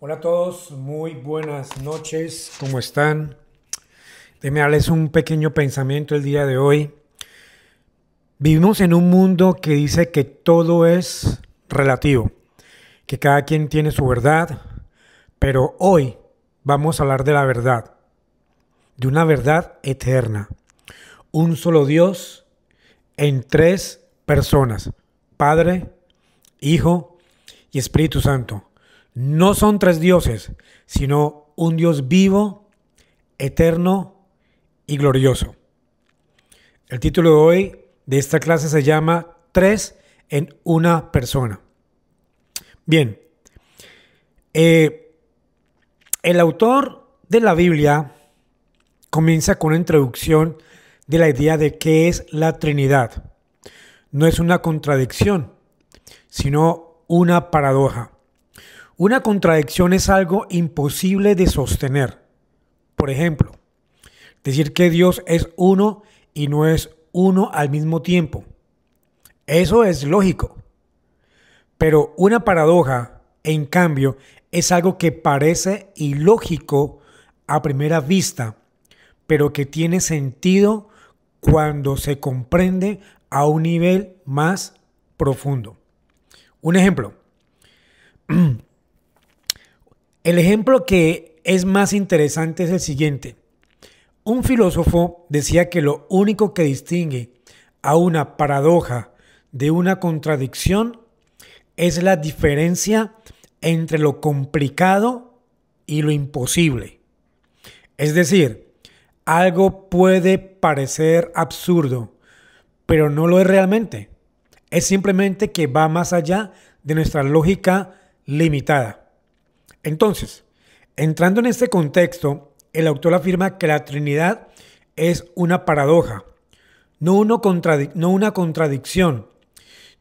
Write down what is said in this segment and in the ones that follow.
Hola a todos, muy buenas noches, ¿cómo están? Déjenme darles un pequeño pensamiento el día de hoy. Vivimos en un mundo que dice que todo es relativo, que cada quien tiene su verdad, pero hoy vamos a hablar de la verdad, de una verdad eterna. Un solo Dios en tres personas, Padre, Hijo y Espíritu Santo. No son tres dioses, sino un Dios vivo, eterno y glorioso. El título de hoy de esta clase se llama Tres en una persona. Bien, eh, el autor de la Biblia comienza con una introducción de la idea de qué es la Trinidad. No es una contradicción, sino una paradoja. Una contradicción es algo imposible de sostener. Por ejemplo, decir que Dios es uno y no es uno al mismo tiempo. Eso es lógico. Pero una paradoja, en cambio, es algo que parece ilógico a primera vista, pero que tiene sentido cuando se comprende a un nivel más profundo. Un ejemplo. El ejemplo que es más interesante es el siguiente. Un filósofo decía que lo único que distingue a una paradoja de una contradicción es la diferencia entre lo complicado y lo imposible. Es decir, algo puede parecer absurdo, pero no lo es realmente. Es simplemente que va más allá de nuestra lógica limitada. Entonces, entrando en este contexto, el autor afirma que la Trinidad es una paradoja, no una contradicción.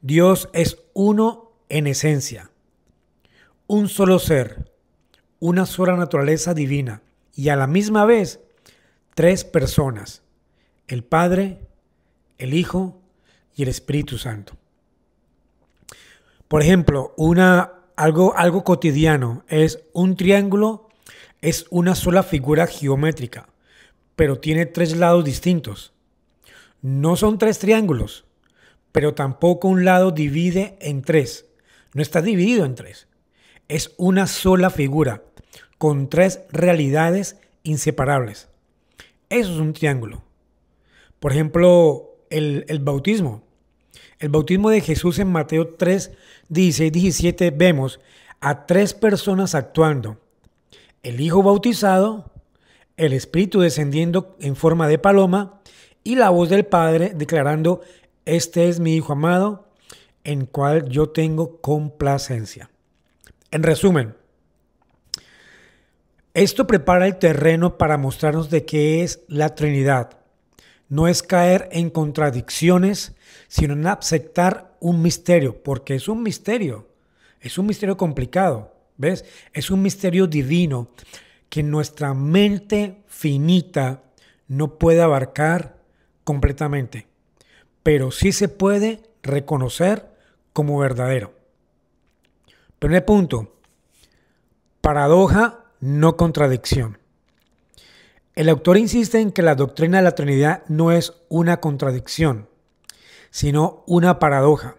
Dios es uno en esencia, un solo ser, una sola naturaleza divina y a la misma vez tres personas, el Padre, el Hijo y el Espíritu Santo. Por ejemplo, algo cotidiano es un triángulo, es una sola figura geométrica, pero tiene tres lados distintos. No son tres triángulos, pero tampoco un lado divide en tres. No está dividido en tres. Es una sola figura, con tres realidades inseparables. Eso es un triángulo. Por ejemplo, el bautismo. El bautismo de Jesús en Mateo 3, 16, 17 vemos a tres personas actuando. El Hijo bautizado, el Espíritu descendiendo en forma de paloma y la voz del Padre declarando, este es mi Hijo amado, en cual yo tengo complacencia. En resumen, esto prepara el terreno para mostrarnos de qué es la Trinidad. No es caer en contradicciones, sino en aceptar un misterio, porque es un misterio complicado, ¿ves? Es un misterio divino que nuestra mente finita no puede abarcar completamente, pero sí se puede reconocer como verdadero. Primer punto, paradoja, no contradicción. El autor insiste en que la doctrina de la Trinidad no es una contradicción, sino una paradoja.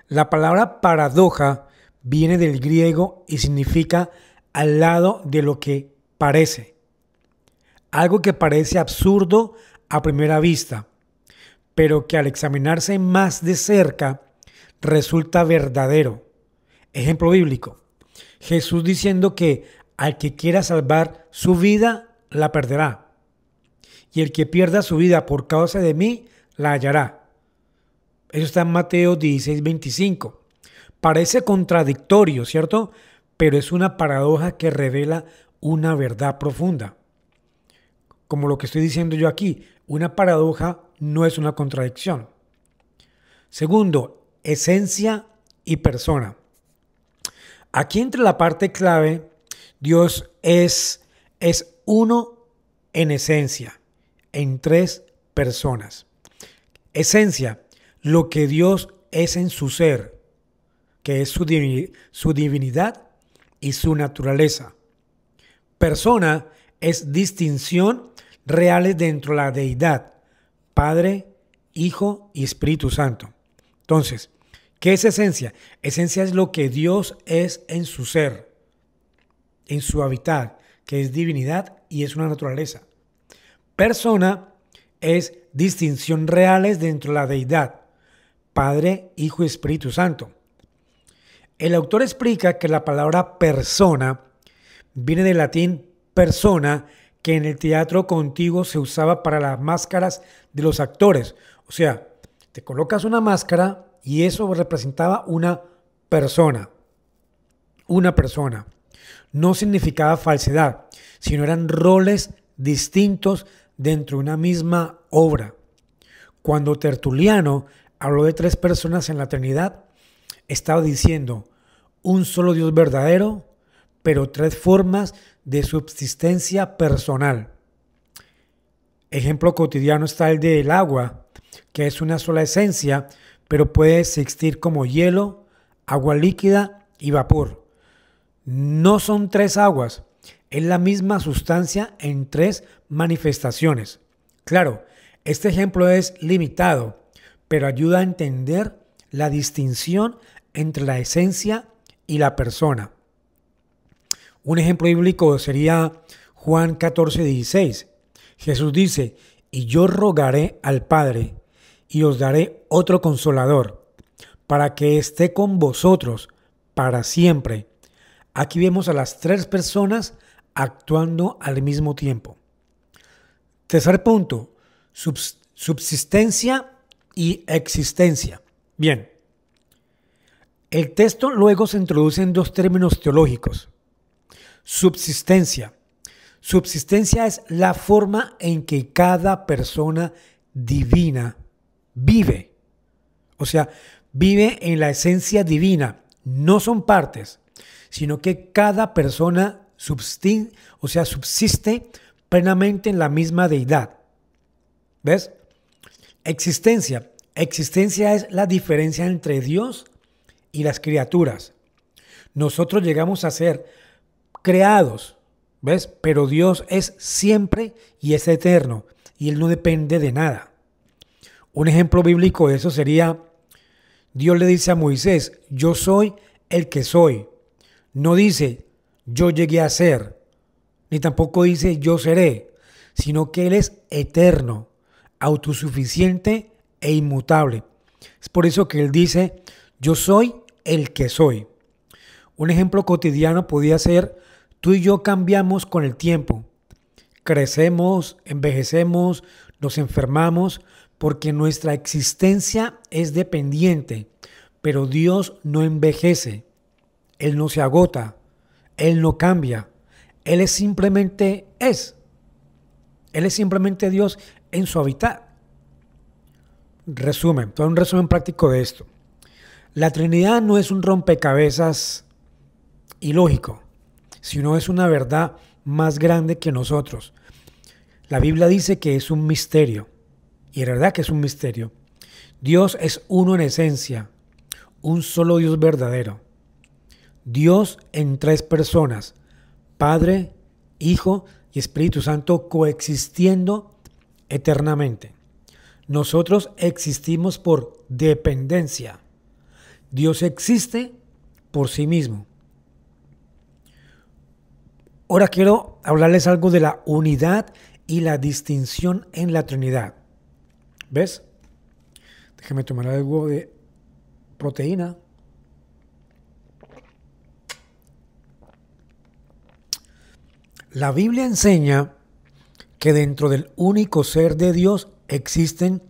La palabra paradoja viene del griego y significa al lado de lo que parece. Algo que parece absurdo a primera vista, pero que al examinarse más de cerca resulta verdadero. Ejemplo bíblico. Jesús diciendo que al que quiera salvar su vida, la perderá. Y el que pierda su vida por causa de mí, la hallará. Eso está en Mateo 16, 25. Parece contradictorio, ¿cierto? Pero es una paradoja que revela una verdad profunda. Como lo que estoy diciendo yo aquí, una paradoja no es una contradicción. Segundo, esencia y persona. Aquí entra la parte clave. Dios es uno en esencia, en tres personas. Esencia, lo que Dios es en su ser, que es su divinidad y su naturaleza. Persona es distinción reales dentro de la deidad, Padre, Hijo y Espíritu Santo. Entonces, ¿qué es esencia? Esencia es lo que Dios es en su ser, en su hábitat, que es divinidad y es una naturaleza. Persona es distinción reales dentro de la deidad, Padre, Hijo y Espíritu Santo. El autor explica que la palabra persona viene del latín persona, que en el teatro contiguo se usaba para las máscaras de los actores. O sea, te colocas una máscara y eso representaba una persona. Una persona. No significaba falsedad, sino eran roles distintos dentro de una misma obra. Cuando Tertuliano habló de 3 personas en la Trinidad, estaba diciendo un solo Dios verdadero, pero 3 formas de subsistencia personal. Ejemplo cotidiano está el del agua, que es una sola esencia, pero puede existir como hielo, agua líquida y vapor. No son 3 aguas, es la misma sustancia en 3 manifestaciones. Claro, este ejemplo es limitado, pero ayuda a entender la distinción entre la esencia y la persona. Un ejemplo bíblico sería Juan 14:16. Jesús dice, y yo rogaré al Padre, y os daré otro consolador, para que esté con vosotros para siempre. Aquí vemos a las 3 personas actuando al mismo tiempo. Tercer punto, subsistencia y existencia. Bien, el texto luego se introduce en 2 términos teológicos. Subsistencia. Subsistencia es la forma en que cada persona divina vive. O sea, vive en la esencia divina. No son partes, sino que cada persona subsiste plenamente en la misma deidad. ¿Ves? Existencia. Existencia es la diferencia entre Dios y las criaturas. Nosotros llegamos a ser creados, ¿ves? Pero Dios es siempre y es eterno y Él no depende de nada. Un ejemplo bíblico de eso sería, Dios le dice a Moisés, yo soy el que soy. No dice, yo llegué a ser, ni tampoco dice, yo seré, sino que Él es eterno, autosuficiente e inmutable. Es por eso que Él dice, yo soy el que soy. Un ejemplo cotidiano podría ser, tú y yo cambiamos con el tiempo. Crecemos, envejecemos, nos enfermamos, porque nuestra existencia es dependiente. Pero Dios no envejece. Él no se agota. Él no cambia. Él simplemente es. Él es simplemente Dios en su hábitat. Resumen, todo un resumen práctico de esto. La Trinidad no es un rompecabezas ilógico, sino es una verdad más grande que nosotros. La Biblia dice que es un misterio, y es verdad que es un misterio. Dios es uno en esencia, un solo Dios verdadero. Dios en 3 personas, Padre, Hijo y Espíritu Santo coexistiendo eternamente. Nosotros existimos por dependencia. Dios existe por sí mismo. Ahora quiero hablarles algo de la unidad y la distinción en la Trinidad. ¿Ves? Déjame tomar algo de proteína. La Biblia enseña que dentro del único ser de Dios existen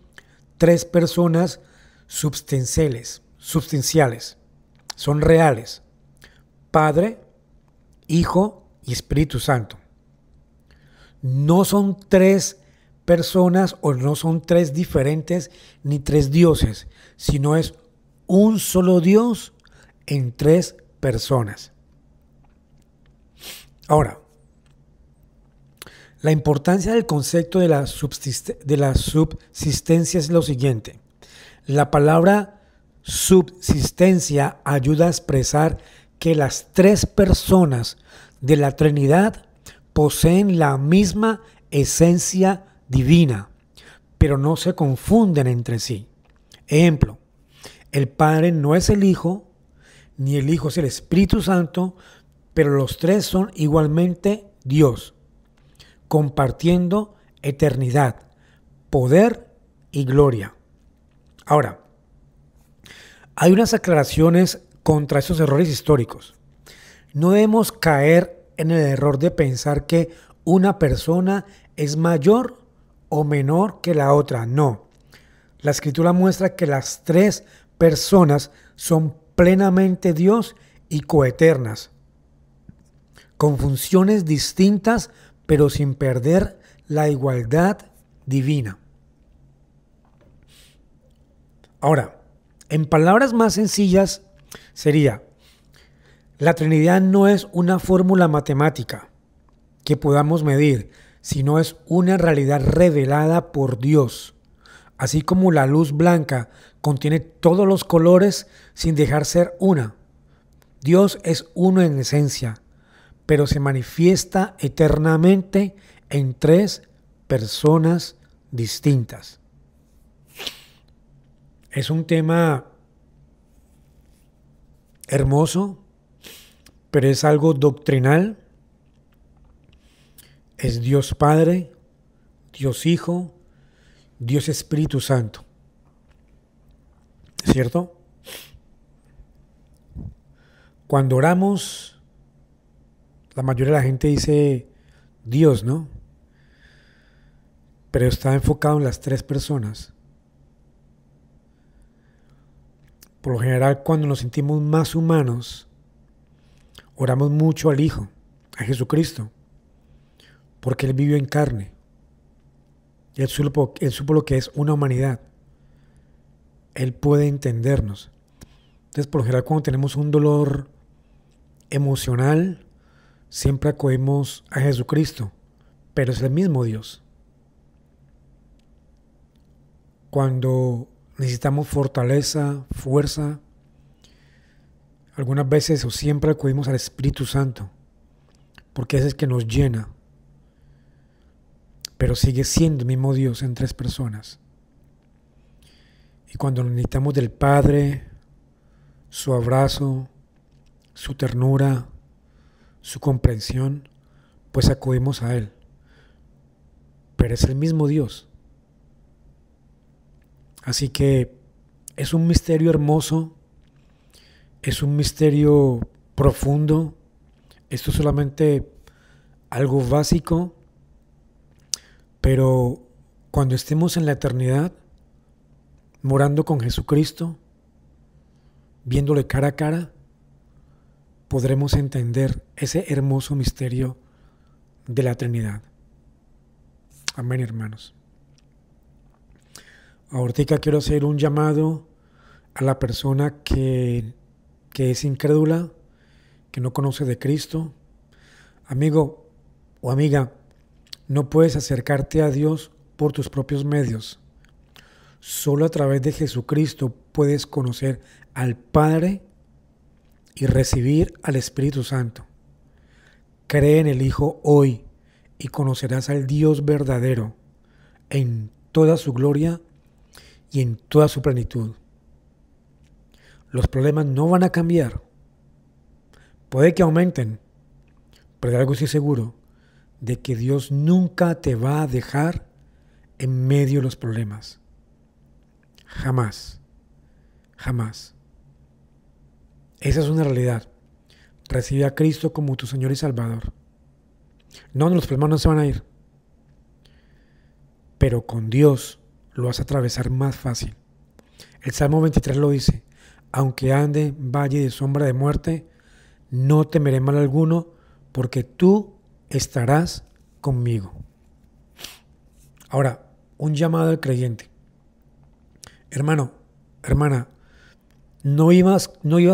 3 personas substanciales. Son reales. Padre, Hijo y Espíritu Santo. No son 3 personas o no son 3 diferentes ni 3 dioses, sino es un solo Dios en 3 personas. Ahora, la importancia del concepto de la subsistencia es lo siguiente. La palabra subsistencia ayuda a expresar que las tres personas de la Trinidad poseen la misma esencia divina, pero no se confunden entre sí. Ejemplo, el Padre no es el Hijo, ni el Hijo es el Espíritu Santo, pero los tres son igualmente Dios, compartiendo eternidad, poder y gloria. Ahora, hay unas aclaraciones contra esos errores históricos. No debemos caer en el error de pensar que una persona es mayor o menor que la otra. No. La Escritura muestra que las tres personas son plenamente Dios y coeternas, con funciones distintas, pero sin perder la igualdad divina. Ahora, en palabras más sencillas, sería: la Trinidad no es una fórmula matemática que podamos medir, sino es una realidad revelada por Dios. Así como la luz blanca contiene todos los colores sin dejar ser una. Dios es uno en esencia, pero se manifiesta eternamente en tres personas distintas. Es un tema hermoso, pero es algo doctrinal. Es Dios Padre, Dios Hijo, Dios Espíritu Santo. ¿Cierto? Cuando oramos, la mayoría de la gente dice Dios, ¿no? Pero está enfocado en las tres personas. Por lo general, cuando nos sentimos más humanos, oramos mucho al Hijo, a Jesucristo, porque Él vivió en carne. Él supo lo que es una humanidad. Él puede entendernos. Entonces, por lo general, cuando tenemos un dolor emocional, siempre acudimos a Jesucristo, pero es el mismo Dios. Cuando necesitamos fortaleza, fuerza, algunas veces o siempre acudimos al Espíritu Santo, porque ese es el que nos llena. Pero sigue siendo el mismo Dios en tres personas. Y cuando necesitamos del Padre, su abrazo, su ternura, su comprensión, pues acudimos a Él. Pero es el mismo Dios. Así que es un misterio hermoso, es un misterio profundo. Esto es solamente algo básico, pero cuando estemos en la eternidad, morando con Jesucristo, viéndole cara a cara, podremos entender ese hermoso misterio de la Trinidad. Amén, hermanos. Ahorita quiero hacer un llamado a la persona que es incrédula, que no conoce de Cristo. Amigo o amiga, no puedes acercarte a Dios por tus propios medios. Solo a través de Jesucristo puedes conocer al Padre y recibir al Espíritu Santo. Cree en el Hijo hoy y conocerás al Dios verdadero en toda su gloria y en toda su plenitud. Los problemas no van a cambiar. Puede que aumenten, pero de algo estoy seguro, de que Dios nunca te va a dejar en medio de los problemas. Jamás. Jamás. Esa es una realidad. Recibe a Cristo como tu Señor y Salvador. No, los problemas no se van a ir. Pero con Dios lo vas a atravesar más fácil. El Salmo 23 lo dice: aunque ande en valle de sombra de muerte, no temeré mal alguno, porque tú estarás conmigo. Ahora, un llamado al creyente. Hermano, hermana, no vivas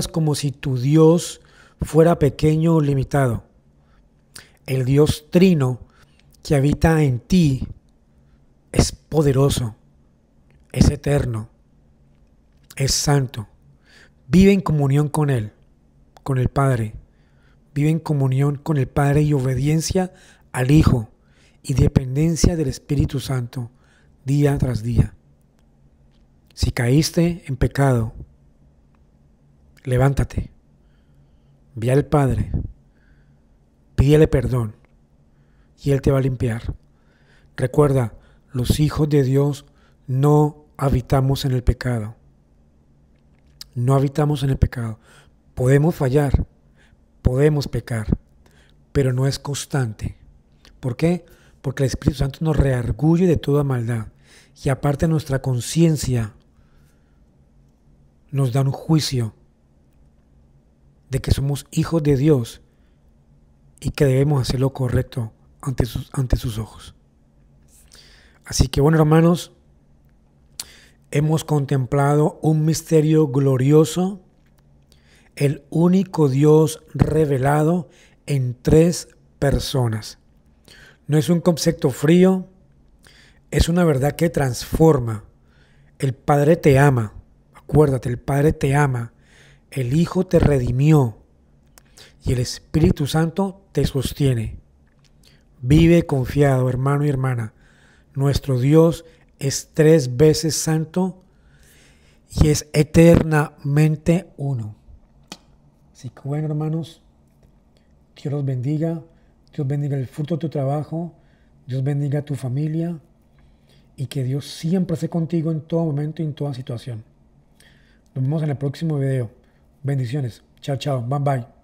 como si tu Dios fuera pequeño o limitado. El Dios trino que habita en ti es poderoso, es eterno, es santo. Vive en comunión con Él. con el Padre. Vive en comunión con el Padre y obediencia al Hijo y dependencia del Espíritu Santo día tras día. Si caíste en pecado, levántate, ve al Padre, pídele perdón y Él te va a limpiar. Recuerda, los hijos de Dios no habitamos en el pecado. No habitamos en el pecado. Podemos fallar, podemos pecar, pero no es constante. ¿Por qué? Porque el Espíritu Santo nos redarguye de toda maldad. Y aparte nuestra conciencia nos da un juicio de que somos hijos de Dios y que debemos hacer lo correcto ante sus ojos. Así que bueno, hermanos, hemos contemplado un misterio glorioso, el único Dios revelado en 3 personas. No es un concepto frío, es una verdad que transforma. El Padre te ama, acuérdate, el Padre te ama, el Hijo te redimió y el Espíritu Santo te sostiene. Vive confiado, hermano y hermana. Nuestro Dios es 3 veces santo y es eternamente uno. Así que bueno, hermanos, Dios los bendiga. Dios bendiga el fruto de tu trabajo. Dios bendiga a tu familia. Y que Dios siempre esté contigo en todo momento y en toda situación. Nos vemos en el próximo video. Bendiciones. Chao, chao. Bye, bye.